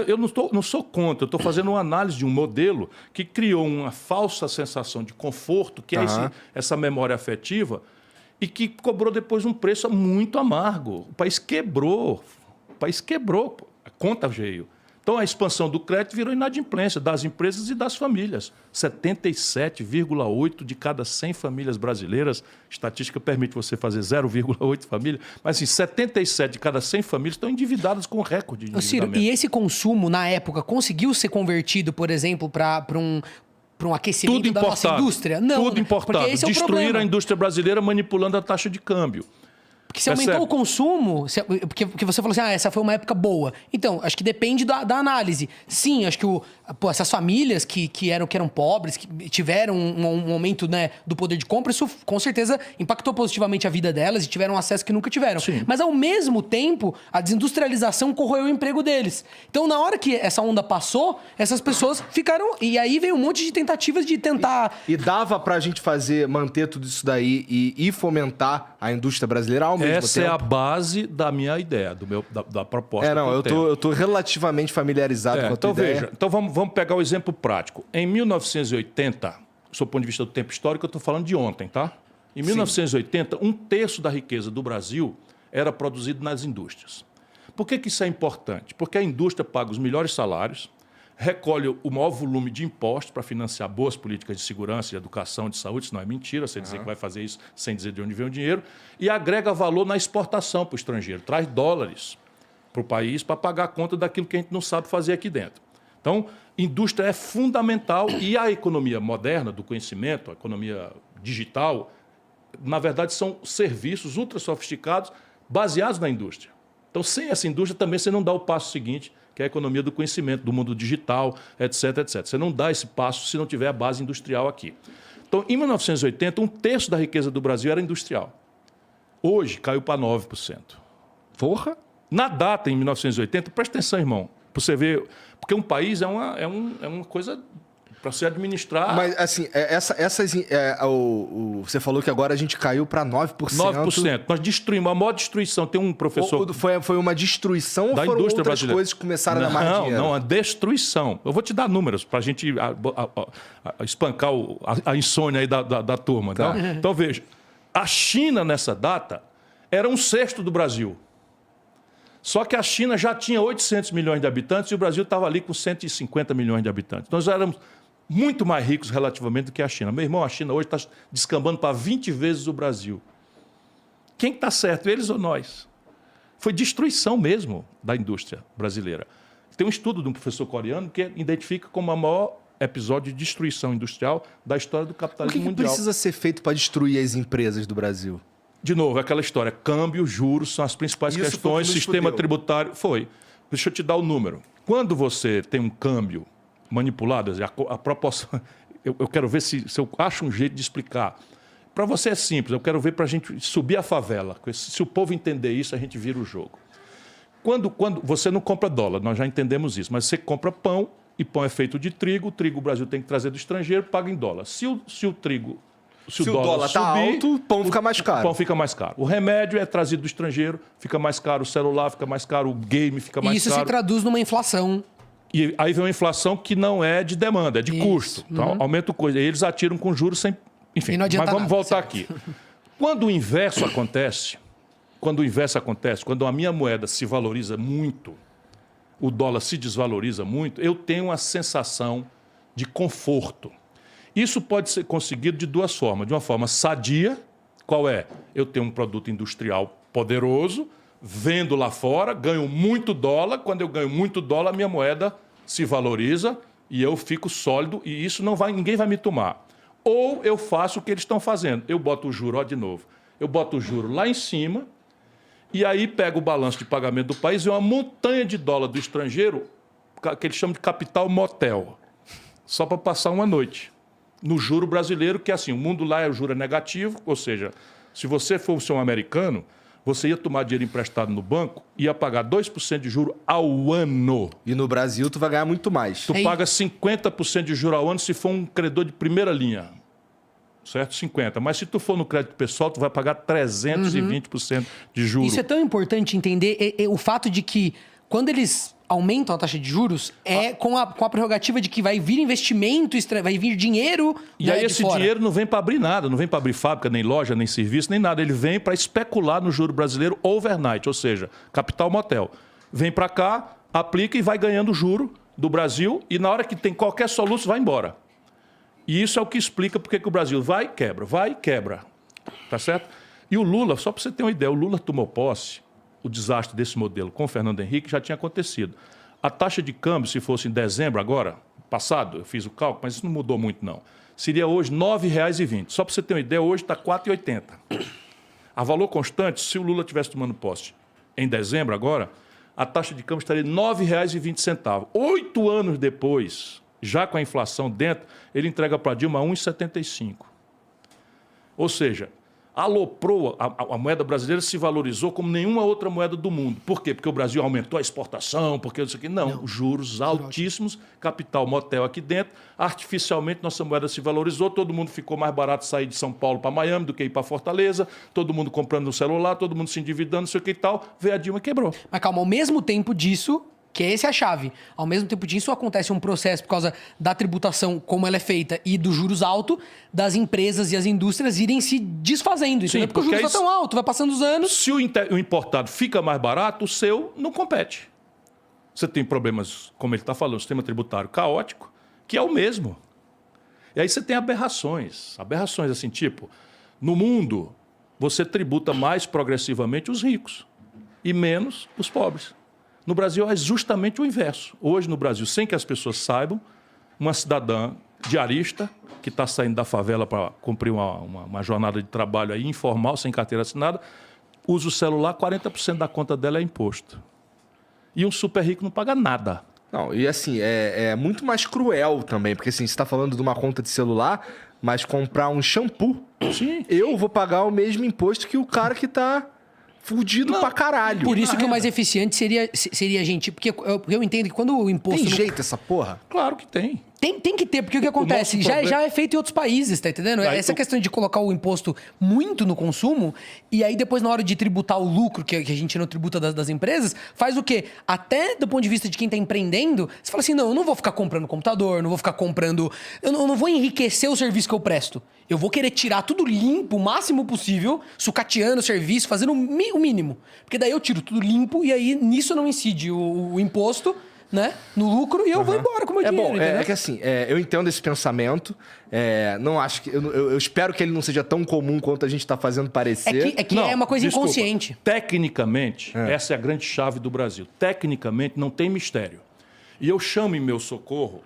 Eu não sou contra, eu estou fazendo uma análise de um modelo que criou uma falsa sensação de conforto, que é essa memória afetiva, e que cobrou depois um preço muito amargo. O país quebrou. Pô. A conta veio. Então, a expansão do crédito virou inadimplência das empresas e das famílias. 77,8 de cada 100 famílias brasileiras, estatística permite você fazer 0,8 famílias, mas assim, 77 de cada 100 famílias estão endividadas com recorde de endividamento. Ciro, e esse consumo, na época, conseguiu ser convertido, por exemplo, para um aquecimento da nossa indústria? Não, tudo importado. Porque esse é o Destruir problema. a indústria brasileira manipulando a taxa de câmbio. Porque se aumentou o consumo, porque você falou assim, essa foi uma época boa. Então, acho que depende da análise. Sim, acho que essas famílias que eram pobres, que tiveram um aumento, né, do poder de compra, isso com certeza impactou positivamente a vida delas e tiveram acesso que nunca tiveram. Sim. Mas, ao mesmo tempo, a desindustrialização corroeu o emprego deles. Então, na hora que essa onda passou, essas pessoas ficaram... E aí veio um monte de tentativas de tentar... E dava pra gente manter tudo isso daí e fomentar a indústria brasileira ao mesmo tempo? Essa é a base da minha ideia, da proposta. Eu tô relativamente familiarizado com a tua ideia. Veja, então vamos pegar o exemplo prático. Em 1980, do ponto de vista do tempo histórico, eu estou falando de ontem, tá? Em 1980, 1/3 da riqueza do Brasil era produzido nas indústrias. Por que isso é importante? Porque a indústria paga os melhores salários, recolhe o maior volume de impostos para financiar boas políticas de segurança, de educação, de saúde, isso não é mentira, você dizer que vai fazer isso sem dizer de onde vem o dinheiro, e agrega valor na exportação para o estrangeiro, traz dólares para o país para pagar a conta daquilo que a gente não sabe fazer aqui dentro. Então, indústria é fundamental e a economia moderna do conhecimento, a economia digital, na verdade são serviços ultra sofisticados baseados na indústria. Então, sem essa indústria também você não dá o passo seguinte, que é a economia do conhecimento, do mundo digital, etc, etc. Você não dá esse passo se não tiver a base industrial aqui. Então, em 1980, 1/3 da riqueza do Brasil era industrial. Hoje, caiu para 9%. Porra! Na data, em 1980, presta atenção, irmão, para você ver, porque um país é uma coisa para se administrar... Mas, assim, você falou que agora a gente caiu para 9%. 9%. Nós destruímos, a maior destruição. Tem um professor... Foi uma destruição da ou foram indústria outras brasileira. coisas que começaram a dar mais dinheiro? Não, a destruição. Eu vou te dar números para a gente espancar a insônia aí da turma. Tá. Então, veja, a China, nessa data, era 1/6 do Brasil. Só que a China já tinha 800 milhões de habitantes e o Brasil estava ali com 150 milhões de habitantes. Então, nós éramos muito mais ricos relativamente do que a China. Meu irmão, a China hoje está descambando para 20 vezes o Brasil. Quem está certo, eles ou nós? Foi destruição mesmo da indústria brasileira. Tem um estudo de um professor coreano que identifica como o maior episódio de destruição industrial da história do capitalismo mundial. O que precisa ser feito para destruir as empresas do Brasil? De novo, aquela história, câmbio, juros são as principais questões, sistema tributário... Deixa eu te dar o número. Quando você tem um câmbio manipulado, a proporção... Eu quero ver se eu acho um jeito de explicar. Para você é simples, eu quero ver para a gente subir a favela. Se o povo entender isso, a gente vira o jogo. Quando você não compra dólar, nós já entendemos isso, mas você compra pão, e pão é feito de trigo, o trigo o Brasil tem que trazer do estrangeiro, paga em dólar. Se o dólar está alto, o pão fica mais caro. O pão fica mais caro. O remédio é trazido do estrangeiro, fica mais caro. O celular fica mais caro, o game fica mais caro. E isso se traduz numa inflação. E aí vem uma inflação que não é de demanda, é de custo. Então, aumenta o custo. Aí eles atiram com juros sem... Enfim, e não adianta mas vamos nada, voltar certo. aqui. Quando o inverso acontece, quando a minha moeda se valoriza muito, o dólar se desvaloriza muito, eu tenho uma sensação de conforto. Isso pode ser conseguido de duas formas. De uma forma sadia, qual é? Eu tenho um produto industrial poderoso, vendo lá fora, ganho muito dólar. Quando eu ganho muito dólar, a minha moeda se valoriza e eu fico sólido e isso ninguém vai me tomar. Ou eu faço o que eles estão fazendo. Eu boto o juro, de novo. Eu boto o juro lá em cima e aí pego o balanço de pagamento do país e uma montanha de dólar do estrangeiro, que eles chamam de capital motel, só para passar uma noite. No juro brasileiro, que é assim, o mundo lá o juro é negativo, ou seja, se você fosse um americano, você ia tomar dinheiro emprestado no banco e ia pagar 2% de juro ao ano. E no Brasil tu vai ganhar muito mais. Tu paga 50% de juro ao ano se for um credor de primeira linha. Certo? 50%. Mas se tu for no crédito pessoal, tu vai pagar 320% de juros. Isso é tão importante entender o fato de que quando eles aumentam a taxa de juros é com a prerrogativa de que vai vir investimento, vai vir dinheiro E aí esse dinheiro não vem para abrir nada, não vem para abrir fábrica, nem loja, nem serviço, nem nada. Ele vem para especular no juro brasileiro overnight, ou seja, capital motel. Vem para cá, aplica e vai ganhando juro do Brasil e na hora que tem qualquer soluço vai embora. E isso é o que explica porque que o Brasil vai e quebra. Tá certo? E o Lula, só para você ter uma ideia, o Lula tomou posse, o desastre desse modelo com o Fernando Henrique já tinha acontecido. A taxa de câmbio, se fosse em dezembro agora, passado, eu fiz o cálculo, mas isso não mudou muito não. Seria hoje R$ 9,20. Só para você ter uma ideia, hoje está R$ 4,80. A valor constante, se o Lula tivesse tomando posse em dezembro agora, a taxa de câmbio estaria R$ 9,20. 8 anos depois, já com a inflação dentro, ele entrega para Dilma 1,75. Ou seja, aloprou, a moeda brasileira se valorizou como nenhuma outra moeda do mundo. Por quê? Porque o Brasil aumentou a exportação, porque isso aqui. Não, juros altíssimos, capital motel aqui dentro. Artificialmente, nossa moeda se valorizou, todo mundo ficou mais barato sair de São Paulo para Miami do que ir para Fortaleza, todo mundo comprando no celular, todo mundo se endividando, não sei o que e tal. Veio a Dilma e quebrou. Mas calma, ao mesmo tempo disso, que essa é a chave, ao mesmo tempo disso acontece um processo por causa da tributação, como ela é feita, e dos juros altos, das empresas e as indústrias irem se desfazendo. Entendeu? Sim, porque o juros está tão alto, vai passando os anos. Se o importado fica mais barato, o seu não compete. Você tem problemas, como ele está falando, sistema tributário caótico, que é o mesmo. E aí você tem aberrações. Aberrações assim, tipo, no mundo, você tributa mais progressivamente os ricos e menos os pobres. No Brasil é justamente o inverso. Hoje, no Brasil, sem que as pessoas saibam, uma cidadã diarista que está saindo da favela para cumprir uma jornada de trabalho aí, informal, sem carteira assinada, usa o celular, 40% da conta dela é imposto. E um super rico não paga nada. Não, e assim, é muito mais cruel também, porque assim, você está falando de uma conta de celular, mas comprar um shampoo, Sim. eu vou pagar o mesmo imposto que o cara que tá fudido pra caralho. Por isso que o mais eficiente seria a gente... Porque eu entendo que quando o imposto... Tem jeito essa porra? Claro que tem. Tem que ter, porque o que acontece? Já é feito em outros países, tá entendendo? Aí, Essa questão de colocar o imposto muito no consumo, e aí depois na hora de tributar o lucro, que a gente não tributa das empresas, faz o quê? Até do ponto de vista de quem tá empreendendo, você fala assim, não, eu não vou ficar comprando computador, não vou ficar comprando... Eu não vou enriquecer o serviço que eu presto. Eu vou querer tirar tudo limpo, o máximo possível, sucateando o serviço, fazendo o mínimo. Porque daí eu tiro tudo limpo e aí nisso não incide o imposto... Né? No lucro e eu vou embora com o meu dinheiro. Bom, é que assim, eu entendo esse pensamento. Não acho que. Eu espero que ele não seja tão comum quanto a gente está fazendo parecer. É que Não, é uma coisa desculpa. inconsciente. Tecnicamente, essa é a grande chave do Brasil. Tecnicamente, não tem mistério. E eu chamo em meu socorro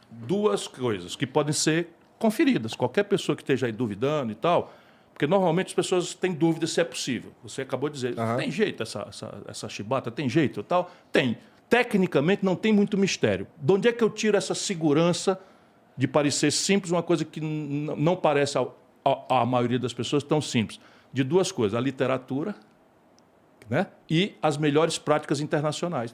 duas coisas que podem ser conferidas. Qualquer pessoa que esteja aí duvidando e tal, porque normalmente as pessoas têm dúvida se é possível. Você acabou de dizer, tem jeito essa chibata? Tem jeito e tal? Tem. Tecnicamente, não tem muito mistério. De onde é que eu tiro essa segurança de parecer simples, uma coisa que não parece à maioria das pessoas tão simples? De duas coisas, a literatura, né? E as melhores práticas internacionais.